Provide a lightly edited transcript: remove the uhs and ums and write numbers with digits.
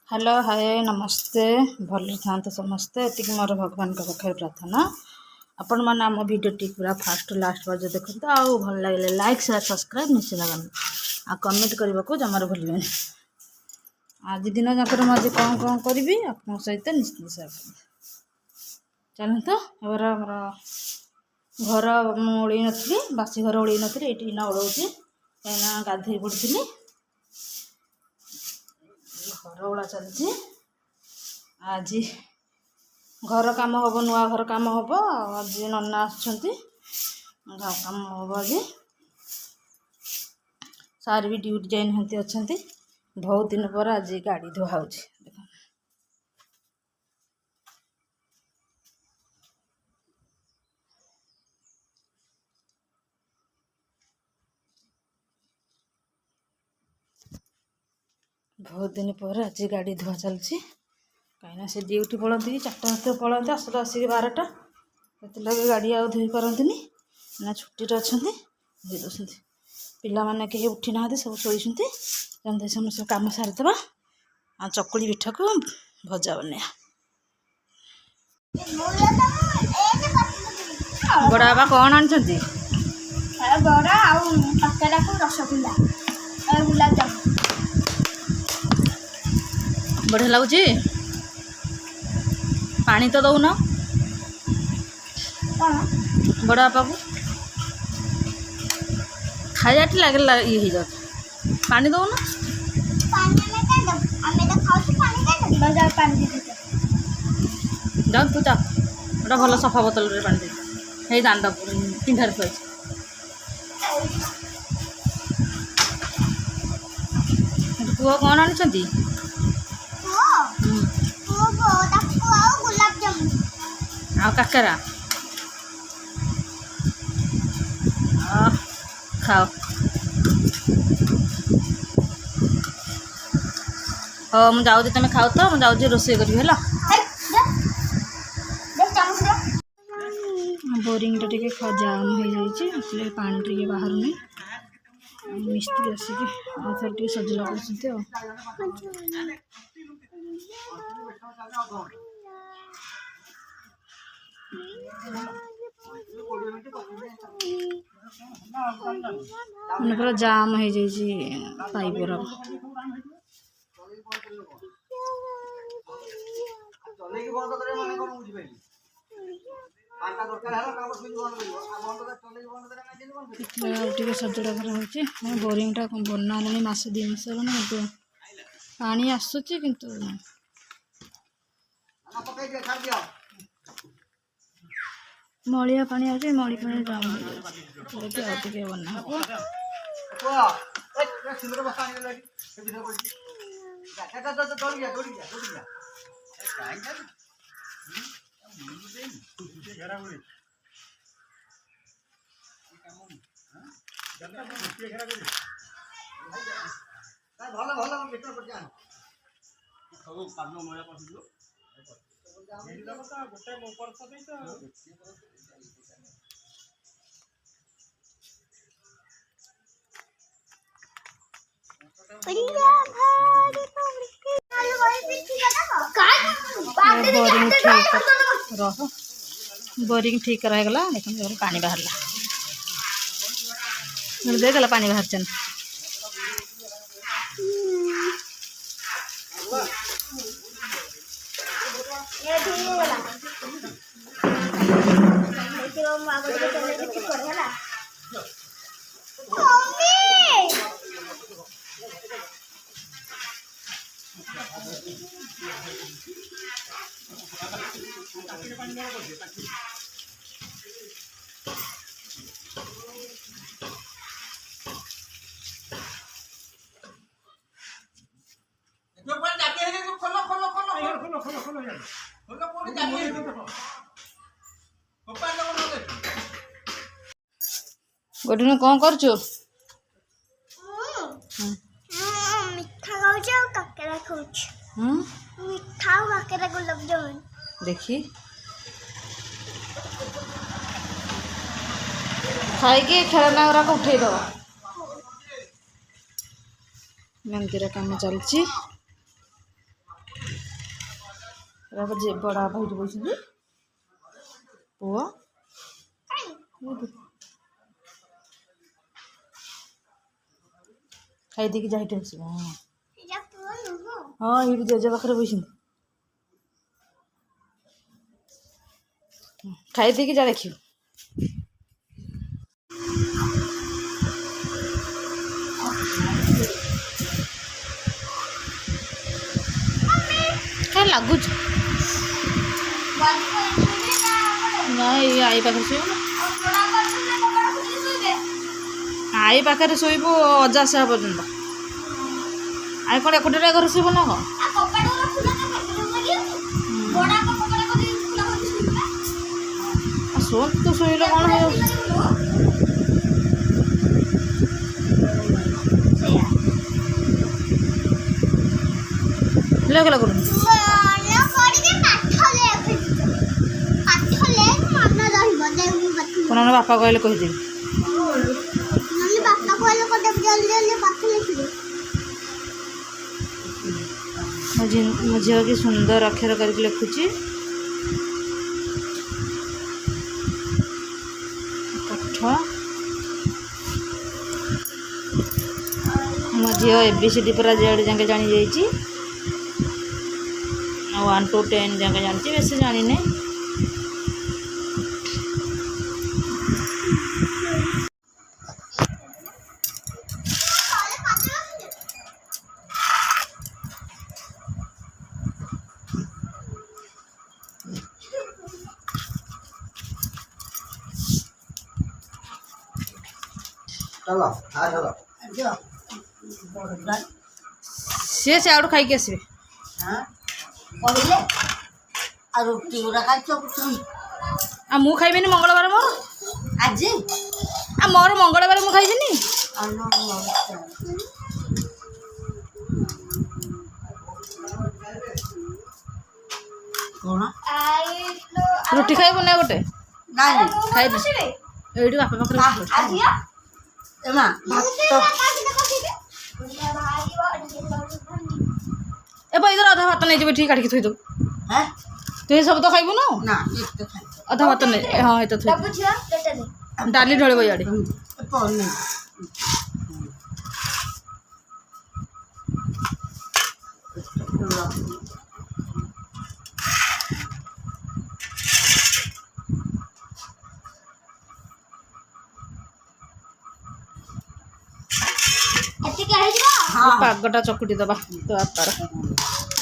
Hello hi नमस्ते भल था समस्ते ये मोर भगवान पाखे प्रार्थना आपण मैंने आम भिडी पूरा फास्ट लास्ट बार देखते आउ भल लगे लाइक शेयर सब्सक्राइब निश्चित आ कमेंट करने को जमार भूलें। आज दिन जाक मुझे कौन कौन करी आप सहित निश्चित शेयर चलते एबार घर ओढ़ नी बासी घर ओढ़ नी ये ओढ़ी कहीं गाधे पड़ी घर ओला चलती आज घर कम हम नुआ घर कम हम आज नना आम हम आज सार भी ड्यूटी जाइए अच्छा बहुत दिन पर आज गाड़ी धुआ हो बहुत दिन पर आज गाड़ी धुआ चलती कहीं से ड्यूटी पड़ती 4टा रात पड़ते आसला आसिक 12टा से गाड़ी आउ धोई पारती ना छुट्टी अच्छा धोई दौरान पिला माने कहीं उठी ना सब शोती समस्त कम सारीदे आ चकुली पिठा को भजा बन बड़ा बाबा कौन आनी बड़ा रसगुल्ला गुलाब जामुन बढ़िया लगुच पानी तो दौन बड़ा बापा को खाया लगे ये हो पानी दौन जा तू जा गोटा भल सफा बोतल रे पानी दे दांड पिंधार थी पुआ कौन आनी आ काकरा खाओ हाँ मुझे जाऊँ तुम खाओ तो मुझे जाऊँ रोषे करी है बोरिंग टा टे जाम हो जाए पानी टे बाहर नहीं मिस्त्री आसिक आउ सजला कर पूरा जाम हो जाए पाइप सजड़ा कर बोरिंग टा बना मस 2 मास पानी आसूची किंतु मलिया पानी आगे मली पानी जाम हो जाए बना बोरिंग ठीक करागला देख पानी बाहर देगला पानी बाहर चन गोटे कौन कर गुलाब जामुन देखी खाई खेलना गुरा उठे दो मंदिर काम चलती जे बड़ा भाई बस पुआ खाई देकी जा आस हाँ ये जेजे पाखे बस खाई देकी जा देखियो क्या लगुच नहीं आई पाखे शोब आई पाखे शोब अजा आसा पर्यटन आई कौन एकुटिया घर शोब ना कौन शोन तो शोले कौन हो लगला कौन कौन बापा कहले कहीदेवी मो झील की सुंदर अक्षर करके लिखुची मो झील ABCD पूरा जेड जाके जानी जाइए 1 to 10 जाके जानती वैसे जानी नहीं चलो हाँ चलो सी चाउट खाई आसबे कहले आ रुटी गुड़ा का चौकी आ मु खाइबेनी मंगलवार मोर आज आ मोर मंगलवार मु खाइबेनी कौन रुटी खाइब ना गोटे नहीं खाइ एठी बापा पाखरे एमा भात ए भाई इधर आधा भात नहीं जब ठीक काट के थोई दो हैं तू सब तो खाइबो ना ना एक तो खाई आधा भात नहीं हां ए तो थोई डाली ढोले बयाड़ी कौन नहीं पागटा चकुटी दबा तो बापार